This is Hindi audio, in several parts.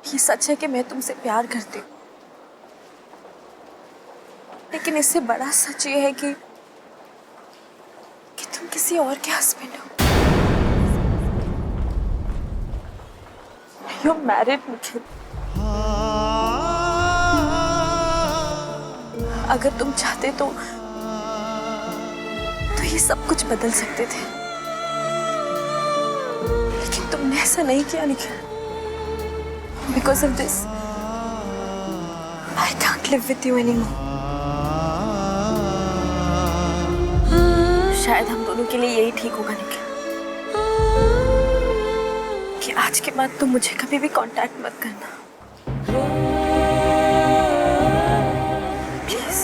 ये सच है कि मैं तुमसे प्यार करती हूँ, लेकिन इससे बड़ा सच ये है कि तुम किसी और के हस्बैंड हो। You're married, Nikhil. अगर तुम चाहते तो ये सब कुछ बदल सकते थे, लेकिन तुमने ऐसा नहीं किया Nikhil. Because of this, I can't live with you anymore. शायद हम दोनों के लिए यही ठीक होगा निखिल, कि आज के बाद तुम मुझे कभी भी कांटेक्ट मत करना, प्लीज।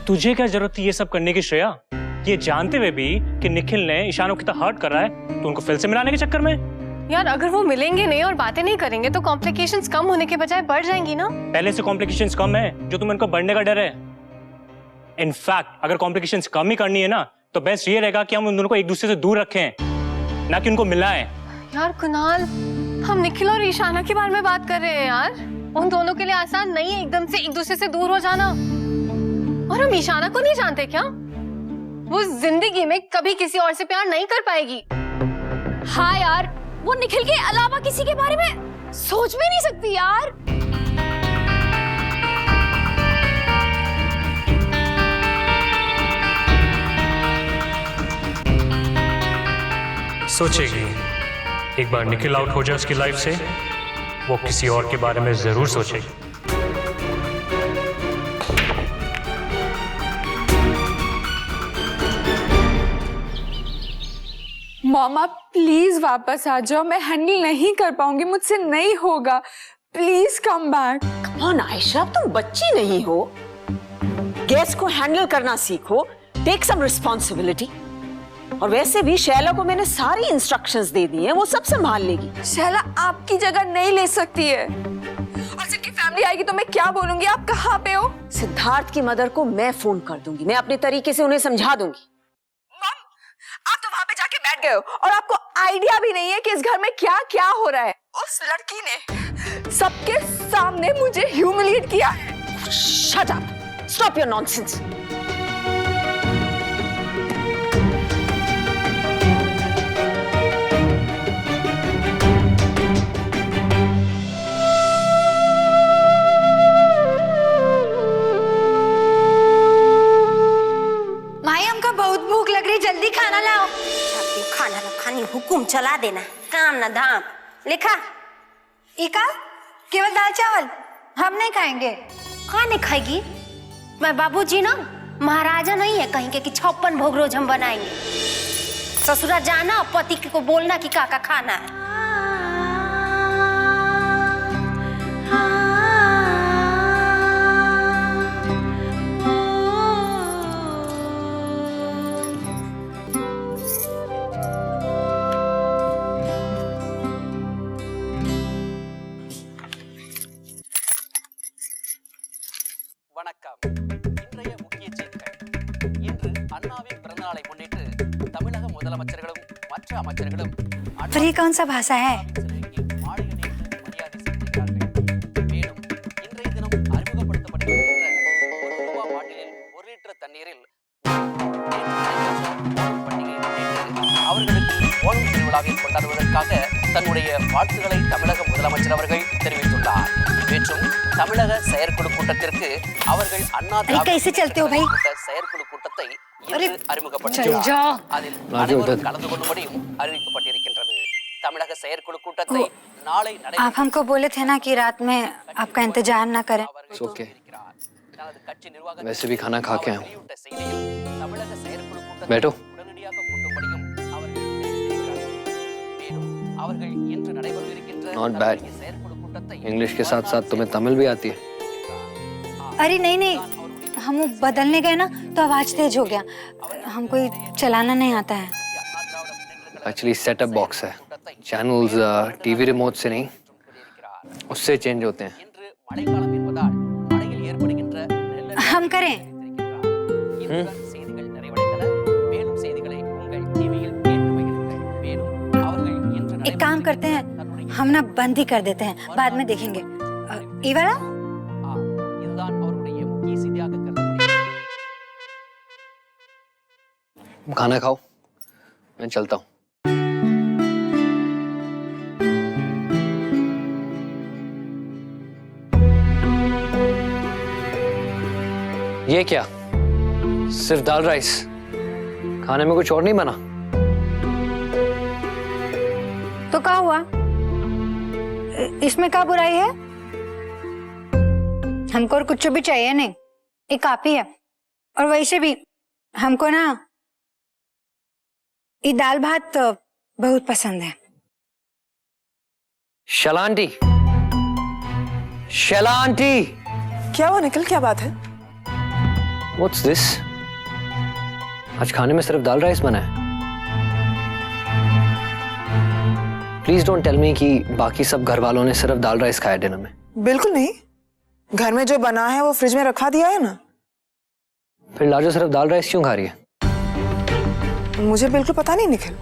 तुझे क्या जरूरत थी ये सब करने की श्रेया? ये जानते हुए भी कि निखिल ने ईशान को कितना हर्ट कर रहा है, तो उनको फिर से मिलाने के चक्कर में? यार अगर वो मिलेंगे नहीं और बातें नहीं करेंगे तो कॉम्प्लिकेशंस कम होने के बजाय बढ़ जाएंगी ना। पहले से कॉम्प्लिकेशंस कम है, जो तुम्हें इनको बढ़ने का डर है। इनफैक्ट अगर कॉम्प्लिकेशंस कम ही करनी है ना, तो बेस्ट ये रहेगा कि हम उन दोनों को एक दूसरे से दूर रखें, ना कि उनको मिलाएं। यार कुणाल, हम निखिल और ईशाना के बारे में बात कर रहे हैं यार। उन दोनों के लिए आसान नहीं है एकदम से एक दूसरे से दूर हो जाना। और हम ईशाना को नहीं जानते क्या? वो जिंदगी में कभी किसी और से प्यार नहीं कर पाएगी। हाँ यार, वो निखिल के अलावा किसी के बारे में सोच भी नहीं सकती यार। सोचेगी, एक बार निखिल आउट हो जाए उसकी लाइफ से, वो किसी और के बारे में जरूर सोचेगी। मामा प्लीज वापस आ जाओ, मैं हैंडल नहीं कर पाऊंगी, मुझसे नहीं होगा। Please come back. Come on Ayesha, तुम बच्ची नहीं हो। गेस्ट को हैंडल करना सीखो, टेक सम रिस्पॉन्सिबिलिटी। और वैसे भी शैला को मैंने सारी इंस्ट्रक्शंस दे दी हैं, वो सब संभाल लेगी। शैला आपकी जगह नहीं ले सकती है, और जब की फैमिली आएगी तो मैं क्या बोलूंगी? आप कहाँ पे हो? सिद्धार्थ की मदर को मैं फोन कर दूंगी, मैं अपने तरीके से उन्हें समझा दूंगी। आप तो वहां पे जाके बैठ गए हो और आपको आइडिया भी नहीं है कि इस घर में क्या क्या हो रहा है। उस लड़की ने सबके सामने मुझे ह्यूमिलिएट किया है। Shut up, stop your nonsense. माई, हमको बहुत भूख लग रही, जल्दी खाना लाओ। खाना ना खानी हुकुम चला देना, काम ना धाम। लिखा इका केवल दाल चावल, हम नहीं खाएंगे। कहाँ नहीं खाएगी? मैं बाबूजी ना महाराजा नहीं है कहीं के कि 56 भोग रोज हम बनाएंगे। ससुरा जाना, पति को बोलना कि काका खाना है। வணக்கம். இன்றைய முக்கிய செய்திகள். இன்று அண்ணாவின் பிறந்தநாளை முன்னிட்டு தமிழக முதலமைச்சர்களும் மற்ற அமைச்சர்களும் फ्री कौन सा भाषा है? மாளிகை நேற்று மரியாதை செலுத்தினார்கள். மேலும் இன்றைய தினம் அறிமுகப்படுத்தப்படுகின்ற ₹1 பாட்டிலில் 1 லிட்டர் தண்ணீரில் பண்டிகை முன்னிட்டு அவர்களுக்கு ஓணம் திருவிழாவை கொண்டாடுவதற்காக தன்னுடைய வாழ்த்துக்களை தமிழக முதலமைச்சர் அவர்கள் தெரிவித்துள்ளார். மற்றும் தமிழக செயற்குழு கூட்டத்திற்கு அவர்கள் அண்ணா செயற்குழு கூட்டத்தை இன்று அறிமுகப்படுத்தியுள்ளார். அதில் அனைவரும் கலந்து கொள்ளும்படியும் அறிவிக்கப்பட்டிருக்கின்றது. தமிழக செயற்குழு கூட்டத்தை நாளை आप हमको बोले थे ना कि रात में आपका इंतजार ना करें। ओके. वैसे भी खाना खा के आया हूं। தமிழக செயற்குழு கூட்டத்தை बैठो। உடனடியாக கூட்டும்படியும் அவர்கள் தெரிவித்திருக்கிறார்கள். மேலும் அவர்கள் இன்று நடைபெறவிருக்கின்ற Not bad. செயற்குழு கூட்டத்தை इंग्लिश के साथ साथ तुम्हें तमिल भी आती है? अरे नहीं नहीं, हम वो बदलने गए ना तो आवाज तेज हो गया। हमको ये चलाना नहीं आता है। एक्चुअली सेटअप बॉक्स है, चैनल्स टीवी रिमोट से नहीं, उससे चेंज होते हैं। இன்று மழைக்காலம் என்பதால் மழையில் ஏற்படுகின்ற நிலநடுக்க हम करें? இத்துடன் செய்திகள் நிறைவடைந்தன. மேலும் செய்திகளை உங்கள் டிவியில் கேட்டு மகிழுங்கள். மேலும் அவர்கள் இன்று एक काम करते हैं, हम ना बंद ही कर देते हैं, बाद में देखेंगे। ये वाला? இதுதான் அவருடைய முக்கிய செய்தியாக கருதப்படுகிறது. खाना खाओ, मैं चलता हूँ। ये क्या? सिर्फ दाल राइस? खाने में कुछ और नहीं बना? तो क्या हुआ? इसमें क्या बुराई है? हमको और कुछ भी चाहिए नहीं, ये काफी है। और वैसे भी हमको ना ये दाल भात बहुत पसंद है। शैला आंटी, शैला आंटी, क्या हुआ निखिल, क्या बात है? What's this? आज खाने में सिर्फ दाल राइस बना है। प्लीज डोंट टेल मी कि बाकी सब घर वालों ने सिर्फ दाल राइस खाया डिनर में। बिल्कुल नहीं, घर में जो बना है वो फ्रिज में रखा दिया है ना। फिर लाजो सिर्फ दाल राइस क्यों खा रही है? मुझे बिल्कुल पता नहीं निखिल,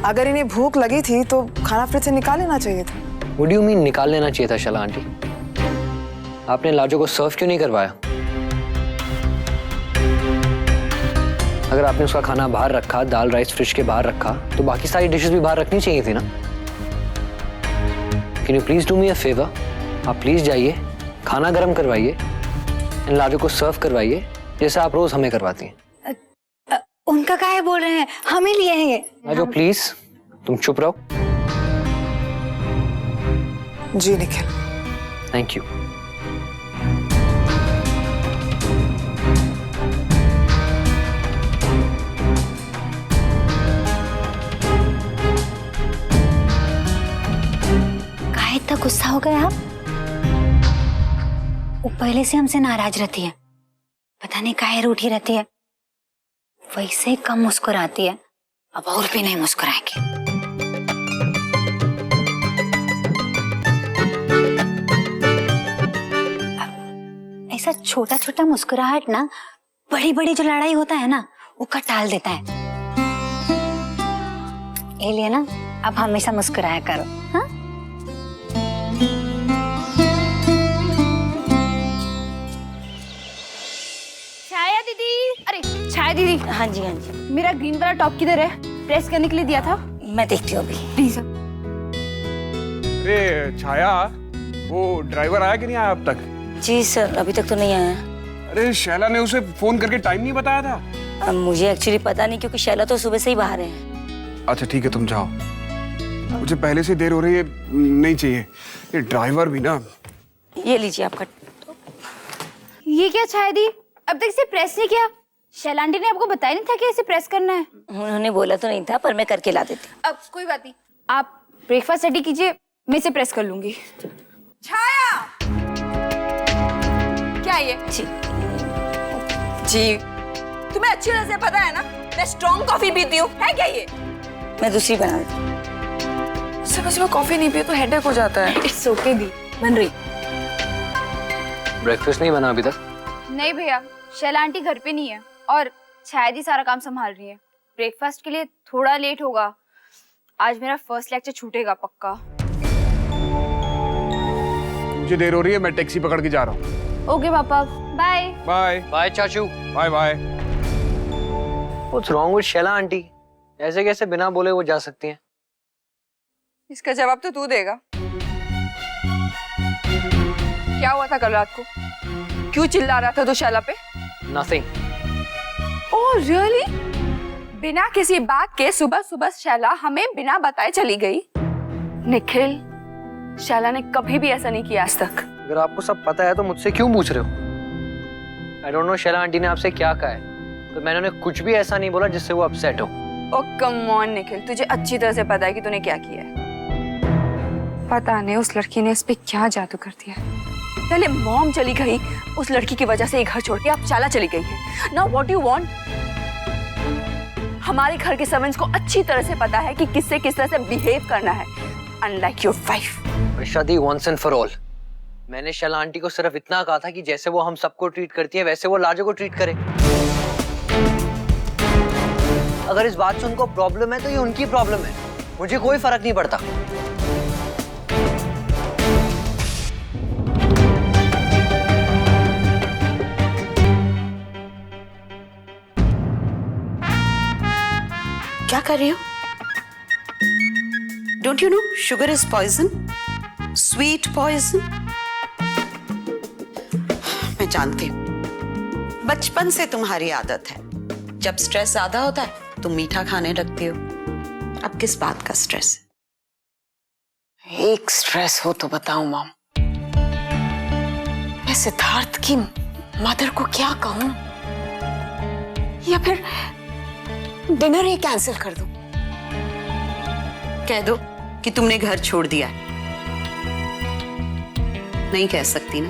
अगर इन्हें भूख लगी थी तो खाना फ्रिज से निकाल लेना चाहिए था। What do you mean निकाल लेना चाहिए था शैला आंटी? आपने लाजो को सर्व क्यों नहीं करवाया? अगर आपने उसका खाना बाहर रखा, दाल राइस फ्रिज के बाहर रखा, तो बाकी सारी डिशेस भी बाहर रखनी चाहिए थी ना। Can you please do me a favor? आप प्लीज जाइए, खाना गर्म करवाइए, इन लाजो को सर्व करवाइए, जैसे आप रोज हमें करवाती हैं। उनका काहे बोल रहे हैं, हम ही लिए हैं ये। लाजो प्लीज, तुम चुप रहो। जी निखिल। Thank you. काहे इतना गुस्सा हो गए आप? वो पहले से हमसे नाराज रहती है, पता नहीं काहे रूठी रहती है। वैसे ही कम मुस्कुराती है, अब और भी नहीं मुस्कुराएगी। ऐसा छोटा छोटा मुस्कुराहट ना बड़ी बड़ी जो लड़ाई होता है ना वो टाल देता है। ये लिए ना अब हमेशा मुस्कुराया करो, हाँ? छाया दीदी, अरे छाया दीदी। हाँ जी, हाँ जी, मेरा ग्रीन वाला टॉप किधर है? प्रेस करने के लिए दिया था। मैं देखती हूँ अभी। प्लीज। अरे छाया, वो ड्राइवर आया कि नहीं आया अब तक? जी सर, अभी तक तो नहीं आया। अरे शैला ने उसे फोन करके टाइम नहीं बताया था? अब मुझे एक्चुअली पता नहीं, क्योंकि शैला तो सुबह से ही बाहर है। अच्छा ठीक है, तुम जाओ, मुझे पहले से देर हो रही है, नहीं चाहिए। ये ड्राइवर भी ना। ये लीजिए आपका। ये क्या छाया दी, अब तक इसे प्रेस नहीं किया? शैला आंटी ने आपको बताया नहीं था कि इसे प्रेस करना है? उन्होंने बोला तो नहीं था, पर मैं करके ला देती। अब कोई बात नहीं, आप ब्रेकफास्ट रेडी कीजिए, मैं इसे प्रेस कर लूंगी। छाया, क्या ये? जी जी, तुम्हें अच्छी तरह से पता है ना मैं स्ट्रॉन्ग कॉफी पीती हूँ, है क्या ये? मैं दूसरी बना देती। सुबह सुबह कॉफी नहीं पिए तो हेडेक हो जाता है। इट्स ओके दी, बन रही। ब्रेकफास्ट नहीं बना अभी तक? नहीं भैया, शैला आंटी घर पे नहीं है और छाया दी सारा काम संभाल रही है। ब्रेकफास्ट के लिए थोड़ा लेट होगा। आज मेरा फर्स्ट लेक्चर छूटेगा पक्का। मुझे देर हो रही है, मैं टैक्सी पकड़ के जा रहा हूँ। Okay papa, bye. Bye bye चाचू। Bye bye. What's wrong with Shaila aunty? ऐसे कैसे बिना बोले वो जा सकती हैं? इसका जवाब तो तू देगा। क्या हुआ था कल रात को? क्यों चिल्ला रहा था तू शैला पे? Nothing. Oh really? बिना किसी बात के सुबह सुबह शैला हमें बिना बताए चली गई। निखिल, शैला ने कभी भी ऐसा नहीं किया आज तक। अगर आपको सब पता है तो मुझसे क्यों पूछ रहे हो? I don't know Shaila aunty ने आपसे क्या कहा है, तो मैंने उन्हें कुछ भी ऐसा नहीं बोला जिससे वो अपसेट हो। ओह कम ऑन निखिल, तुझे अच्छी तरह से पता है कि तूने क्या किया है। पता नहीं उस लड़की ने इस पे क्या जादू कर दिया। पहले मॉम चली गई, उस लड़की की वजह से ये घर छोड़ के अब शैला चली गई है। Now what you want? हमारे घर के सर्वेंट्स को अच्छी तरह से पता है कि किससे किस तरह से बिहेव करना है, अनलाइक योर वाइफ। शादी वंस एंड फॉर ऑल। मैंने शैला आंटी को सिर्फ इतना कहा था कि जैसे वो हम सबको ट्रीट करती है वैसे वो लाजो को ट्रीट करे। अगर इस बात से उनको प्रॉब्लम है तो ये उनकी प्रॉब्लम है, मुझे कोई फर्क नहीं पड़ता। क्या कर रही हो? Don't you know sugar is poison, sweet poison. मैं जानती हूँ, बचपन से तुम्हारी आदत है, जब स्ट्रेस ज्यादा होता है तुम मीठा खाने लगती हो। अब किस बात का स्ट्रेस है? एक स्ट्रेस हो तो बताओ मॉम। मैं सिद्धार्थ की मदर को क्या कहूं, या फिर डिनर ही कैंसिल कर दूं? कह दो कि तुमने घर छोड़ दिया है। नहीं कह सकती ना?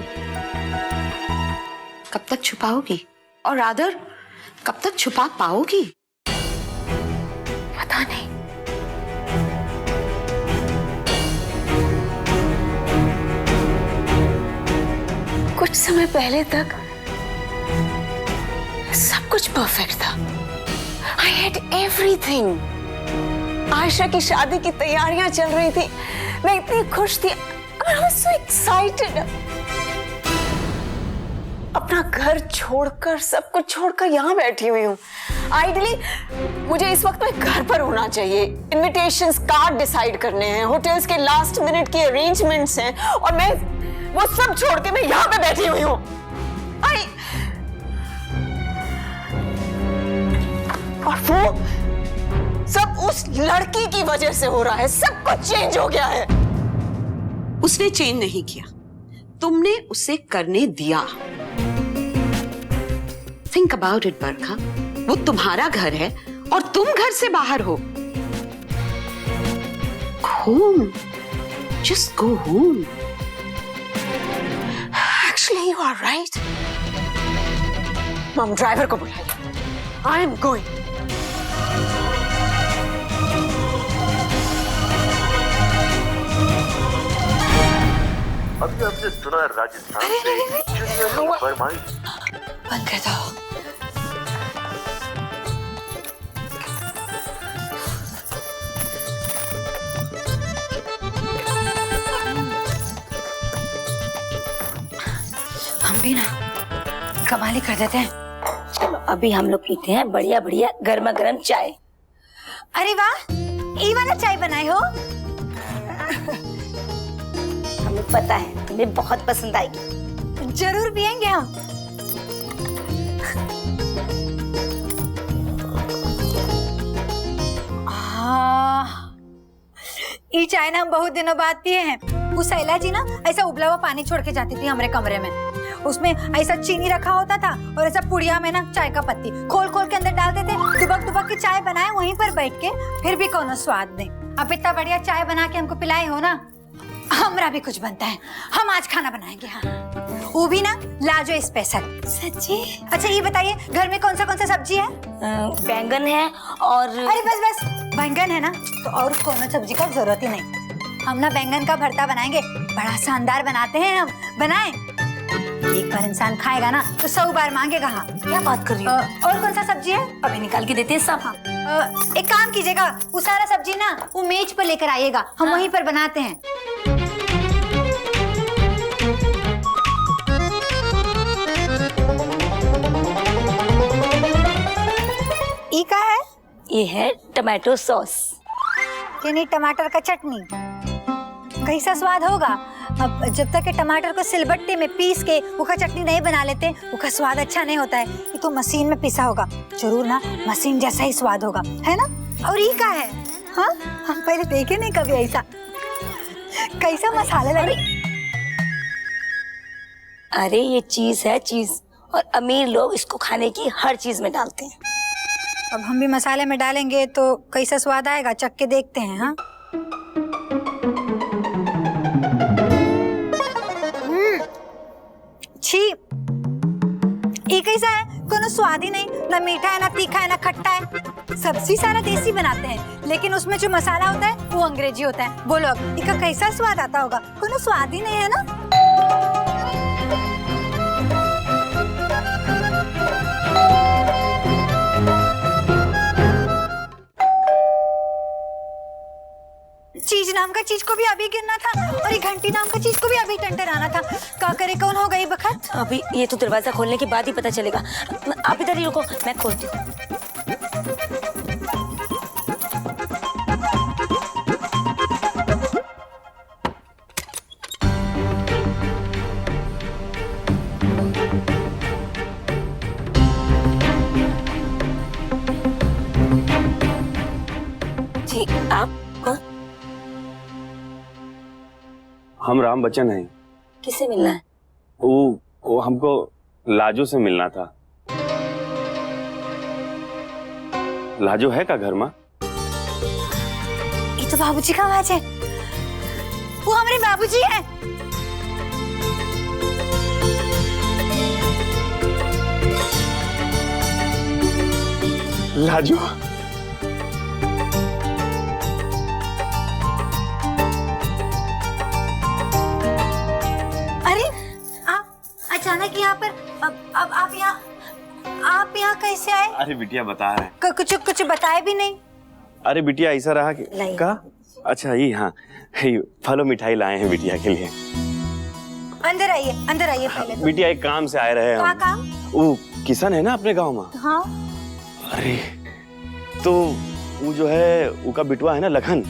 कब तक छुपाओगी? और रादर कब तक छुपा पाओगी? पता नहीं। कुछ समय पहले तक सब कुछ परफेक्ट था। I had everything. आयशा की शादी की तैयारियां चल रही थी, मैं इतनी खुश थी। I was so excited. अपना घर छोड़कर, सब कुछ छोड़कर यहाँ बैठी हुई हूँ। आइडियली मुझे इस वक्त में घर पर होना चाहिए। इनविटेशंस कार्ड डिसाइड करने हैं, होटल्स के लास्ट मिनट के अरेंजमेंट्स हैं, और मैं वो सब छोड़ के मैं यहाँ पे बैठी हुई हूँ। और वो सब उस लड़की की वजह से हो रहा है। सब कुछ चेंज हो गया है। उसने चेंज नहीं किया, तुमने उसे करने दिया। थिंक अबाउट इट बरखा, वो तुम्हारा घर है और तुम घर से बाहर हो। Home, just go home. Actually you are right. Mom, driver को बुलाइए। I am going. अभी आपने सुना राजस्थान से चिड़िया की फरमाइश। बंद कर दो। हम भी ना कमाल ही कर देते हैं। चलो अभी हम लोग पीते हैं बढ़िया बढ़िया गर्मा गर्म चाय। अरे वाह, ये वाला चाय बनाए हो? हमें पता है तुम्हें बहुत पसंद आएगी। जरूर पियेंगे हम। ये चाय ना हम बहुत दिनों बाद पिए हैं। उस शैला जी ना ऐसा उबला हुआ पानी छोड़ के जाती थी हमारे कमरे में। उसमें ऐसा चीनी रखा होता था और ऐसा पुड़िया में ना चाय का पत्ती खोल खोल के अंदर डालते थे। दुबक दुबक की चाय बनाए वहीं पर बैठ के, फिर भी कोनो स्वाद नहीं। अब इतना बढ़िया चाय बना के हमको पिलाए हो ना, हमरा भी कुछ बनता है। हम आज खाना बनाएंगे। हाँ, वो भी ना लाजो स्पेशल। सच्ची? अच्छा ये बताइए, घर में कौन सा सब्जी है? बैंगन है और अरे बस बैंगन है ना, तो और कौन सब्जी का जरूरत ही नहीं। हम ना बैंगन का भरता बनाएंगे, बड़ा शानदार बनाते हैं हम। बनाए, एक बार इंसान खाएगा ना तो 100 बार मांगेगा। हाँ, क्या बात कर रही हो? और कौन सा सब्जी है? अभी निकाल के देते हैं सब। हाँ, एक काम कीजिएगा, वो सारा सब्जी ना वो मेज पर लेकर आइएगा, हम वहीं पर बनाते हैं। ये क्या है? ये है टमाटो सॉस। यानी टमाटर का चटनी। कैसा स्वाद होगा? अब जब तक के टमाटर को सिलबट्टे में पीस के उसका चटनी नहीं बना लेते, उसका स्वाद अच्छा नहीं होता है। ये तो मशीन में पिसा होगा, जरूर ना मशीन जैसा ही स्वाद होगा, है ना? और ये क्या है? हाँ, हम पहले देखे नहीं कभी ऐसा। कैसा मसाला लगे? अरे ये चीज है, चीज। और अमीर लोग इसको खाने की हर चीज में डालते हैं। अब हम भी मसाले में डालेंगे तो कैसा स्वाद आएगा, चख के देखते हैं। हाँ, छी, ये कैसा है? कोनो स्वाद ही नहीं, ना मीठा है, ना तीखा है, ना खट्टा है। सब्जी सारा देसी बनाते हैं, लेकिन उसमें जो मसाला होता है वो अंग्रेजी होता है। बोलो अब इसका कैसा स्वाद आता होगा? कोनो स्वाद ही नहीं है ना। चीज नाम का चीज को भी अभी गिरना था, और ये घंटी नाम का चीज को भी अभी टंटराना था। का करे कौन हो गई बखत? अभी ये तो दरवाजा खोलने के बाद ही पता चलेगा। आप इधर ही रुको, मैं खोलती हूँ। जी आप कौन? हम राम बच्चन हैं। किससे मिलना है? वो हमको लाजो से मिलना था। लाजो है का घर में? ये तो बाबूजी का आवाज है। वो हमारे बाबूजी हैं। लाजो, अरे आप अचानक यहाँ पर, अब आप यहाँ कैसे आए? अरे बिटिया बता रहे। कुछ बताए भी नहीं। अरे बिटिया ऐसा रहा कि का? अच्छा ये हाँ, ये फलो मिठाई लाए हैं बिटिया के लिए। अंदर आइए पहले तो। बिटिया एक काम से आए रहे क्या हम। काम? वो किसान है ना अपने गांव में। हाँ। अरे तो वो जो है उसका बिटवा है ना लखन,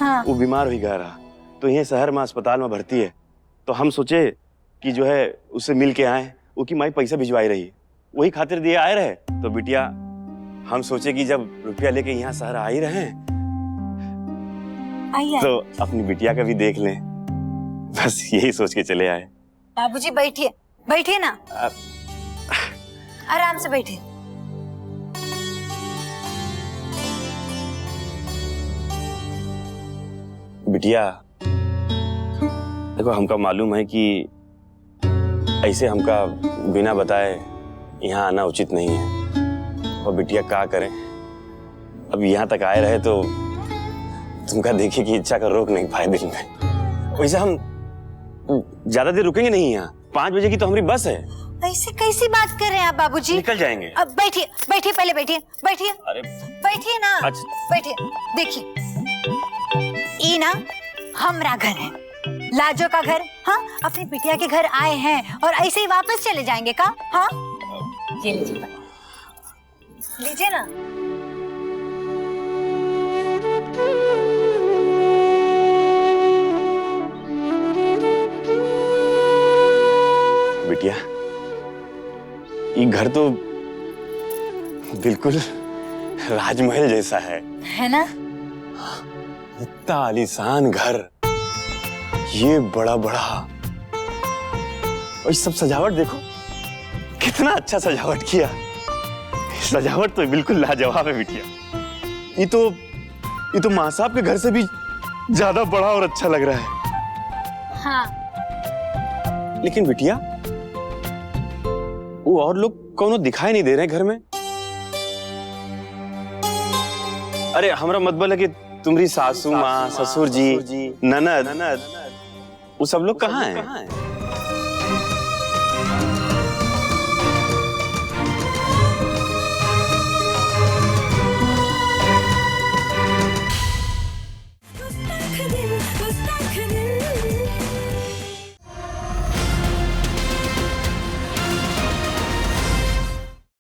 हाँ। वो बीमार हुई गया रहा, तो यही शहर में अस्पताल में भर्ती है। तो हम सोचे कि जो है उससे मिल के आए। उसकी माई पैसा भिजवाई रही, वही खातिर दिए आए रहे। तो बिटिया हम सोचे कि जब रुपया लेके यहाँ शहर आ ही रहे आइए। तो अपनी बिटिया का भी देख लें, बस यही सोच के चले आए। बाबूजी बैठिए ना, आराम से बैठिए। बिटिया देखो, हमका मालूम है कि ऐसे हमका बिना बताए यहाँ आना उचित नहीं है, और बिटिया क्या करें, अब यहाँ तक आए रहे तो तुमका देखिए कि इच्छा का रोक नहीं पाए दिल में। वैसे हम ज्यादा देर रुकेंगे नहीं यहाँ, 5 बजे की तो हमारी बस है। ऐसे कैसी बात कर रहे हैं आप बाबूजी? निकल जाएंगे। अब बैठिए पहले बैठिए। अरे बैठिए ना। अच्छा। बैठिए, देखिए ये ना हमरा घर है, लाजो का घर। हाँ, अपनी बिटिया के घर आए हैं और ऐसे ही वापस चले जाएंगे का? हाँ, ये लीजिए ना। बिटिया ये घर तो बिल्कुल राजमहल जैसा है ना? इतना आलीशान घर, ये बड़ा बड़ा, और सब सजावट देखो कितना अच्छा सजावट किया। सजावट तो बिल्कुल लाजवाब है बिटिया। ये तो माँ साहब के घर से भी ज्यादा बड़ा और अच्छा लग रहा है। हाँ। लेकिन बिटिया वो और लोग कौनो दिखाई नहीं दे रहे घर में। अरे हमारा मतलब है कि तुम्हारी सासू माँ, ससुर जी, ननद, वो सब लोग कहाँ हैं? दिल